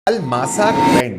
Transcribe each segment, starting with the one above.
अल मासा ग्रैंड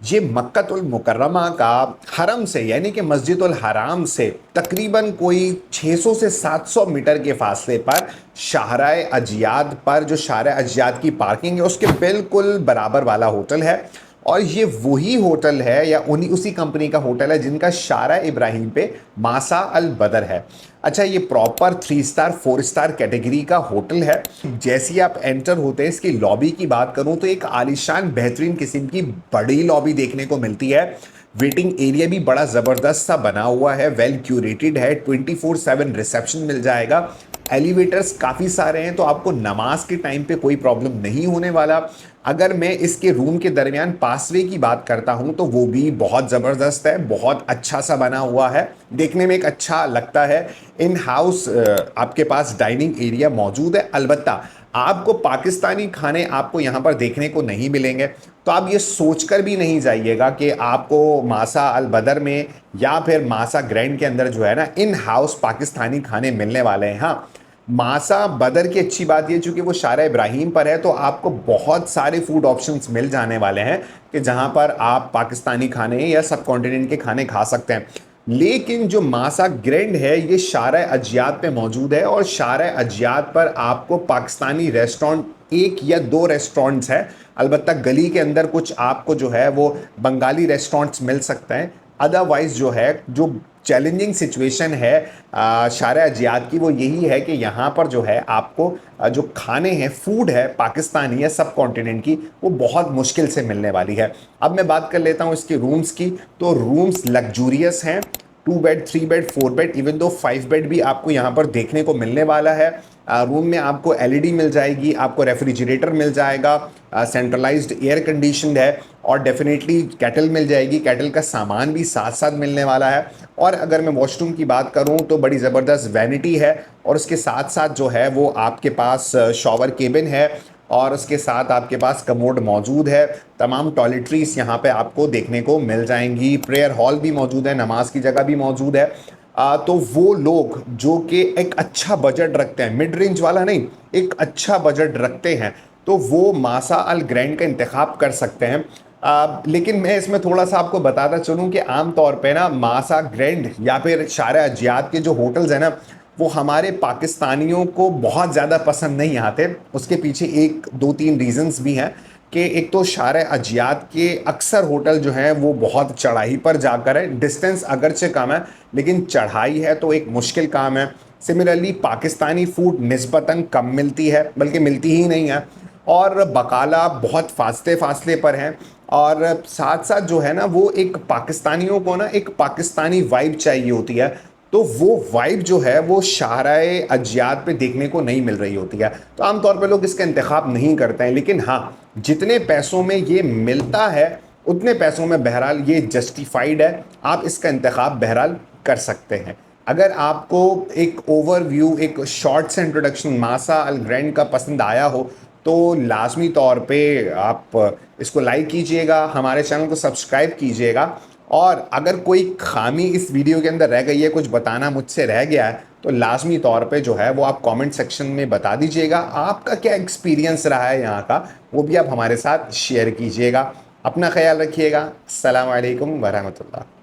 ये मक्कतुल मुकर्रमा का हरम से यानी कि मस्जिदुल हराम से तकरीबन कोई 600 से 700 मीटर के फासले पर शाहराए अजियाद पर जो शाहराए अजियाद की पार्किंग है उसके बिल्कुल बराबर वाला होटल है। और ये वही होटल है या उन्हीं उसी कंपनी का होटल है जिनका शारा इब्राहिम पे मासा अल बदर है। अच्छा, ये प्रॉपर 3 स्टार 4 स्टार कैटेगरी का होटल है। जैसे ही आप एंटर होते हैं, इसकी लॉबी की बात करूं तो एक आलीशान बेहतरीन किस्म की बड़ी लॉबी देखने को मिलती है। वेटिंग एरिया भी बड़ा ज़बरदस्त सा बना हुआ है, वेल क्यूरेटेड है, 24/7 रिसेप्शन मिल जाएगा। एलिवेटर्स काफ़ी सारे हैं तो आपको नमाज के टाइम पे कोई प्रॉब्लम नहीं होने वाला। अगर मैं इसके रूम के दरमियान पासवे की बात करता हूं तो वो भी बहुत ज़बरदस्त है, बहुत अच्छा सा बना हुआ है, देखने में एक अच्छा लगता है। इन हाउस आपके पास डाइनिंग एरिया मौजूद है। अलबत्ता आपको पाकिस्तानी खाने आपको यहाँ पर देखने को नहीं मिलेंगे, तो आप ये सोचकर भी नहीं जाइएगा कि आपको मासा अल बदर में या फिर मासा ग्रैंड के अंदर जो है ना इन हाउस पाकिस्तानी खाने मिलने वाले हैं। हाँ, मासा बदर की अच्छी बात ये, चूंकि वो शारा इब्राहिम पर है तो आपको बहुत सारे फूड ऑप्शंस मिल जाने वाले हैं कि जहां पर आप पाकिस्तानी खाने या सब कॉन्टिनेंट के खाने खा सकते हैं। लेकिन जो मासा ग्रैंड है ये शारा अजियाद पे मौजूद है और शारा अजियाद पर आपको पाकिस्तानी रेस्टोरेंट एक या दो रेस्टोरेंट्स है। अलबत्ता गली के अंदर कुछ आपको जो है वो बंगाली रेस्टोरेंट्स मिल सकते हैं। अदरवाइज जो है, जो चैलेंजिंग सिचुएशन है शारा अजियाद की, वो यही है कि यहाँ पर जो है आपको जो खाने हैं, फूड है पाकिस्तानी या सब कॉन्टिनेंट की, वो बहुत मुश्किल से मिलने वाली है। अब मैं बात कर लेता हूँ इसके रूम्स की, तो रूम्स लग्जूरियस हैं। 2 bed 3 bed 4 bed even though 5 bed भी आपको यहाँ पर देखने को मिलने वाला है। रूम में आपको एलईडी मिल जाएगी, आपको रेफ्रिजरेटर मिल जाएगा, सेंट्रलाइज्ड एयर कंडीशनड है, और डेफिनेटली कैटल मिल जाएगी। कैटल का सामान भी साथ साथ मिलने वाला है। और अगर मैं वॉशरूम की बात करूं तो बड़ी ज़बरदस्त वैनिटी है, और उसके साथ साथ जो है वो आपके पास शॉवर केबिन है, और उसके साथ आपके पास कमोड मौजूद है। तमाम टॉयलेटरीज यहाँ पे आपको देखने को मिल जाएंगी। प्रेयर हॉल भी मौजूद है, नमाज की जगह भी मौजूद है। तो वो लोग जो कि एक अच्छा बजट रखते हैं, मिड रेंज वाला नहीं, एक अच्छा बजट रखते हैं, तो वो मासा अल ग्रैंड का इंतखाब कर सकते हैं। लेकिन मैं इसमें थोड़ा सा आपको बताता चलूँ कि आम तौर पे ना मासा ग्रैंड या फिर शारा अजियाद के जो होटल्स हैं ना, वो हमारे पाकिस्तानियों को बहुत ज़्यादा पसंद नहीं आते। उसके पीछे एक दो तीन रीजंस भी हैं कि एक तो शारा अजियाद के अक्सर होटल जो हैं वो बहुत चढ़ाई पर जाकर है। डिस्टेंस अगरचे कम है लेकिन चढ़ाई है तो एक मुश्किल काम है। सिमिलरली पाकिस्तानी फूड निस्बतन कम मिलती है, बल्कि मिलती ही नहीं है, और बकाला बहुत फासले फासले पर हैं। और साथ साथ जो है ना वो एक पाकिस्तानियों को ना एक पाकिस्तानी वाइब चाहिए होती है, तो वो वाइब जो है वो शाहराए अजियाद पे देखने को नहीं मिल रही होती है। तो आमतौर पे लोग इसका इंतखाब नहीं करते हैं। लेकिन हाँ, जितने पैसों में ये मिलता है उतने पैसों में बहरहाल ये जस्टिफाइड है, आप इसका इंतखाब बहरहाल कर सकते हैं। अगर आपको एक ओवरव्यू, एक शॉर्ट से इंट्रोडक्शन मासा अल ग्रैंड का पसंद आया हो तो लाजमी तौर पे आप इसको लाइक कीजिएगा, हमारे चैनल को सब्सक्राइब कीजिएगा। और अगर कोई खामी इस वीडियो के अंदर रह गई है, कुछ बताना मुझसे रह गया है, तो लाजमी तौर पे जो है वो आप कमेंट सेक्शन में बता दीजिएगा। आपका क्या एक्सपीरियंस रहा है यहाँ का, वो भी आप हमारे साथ शेयर कीजिएगा। अपना ख्याल रखिएगा। अस्सलाम वालेकुम वरहमतुल्लाह।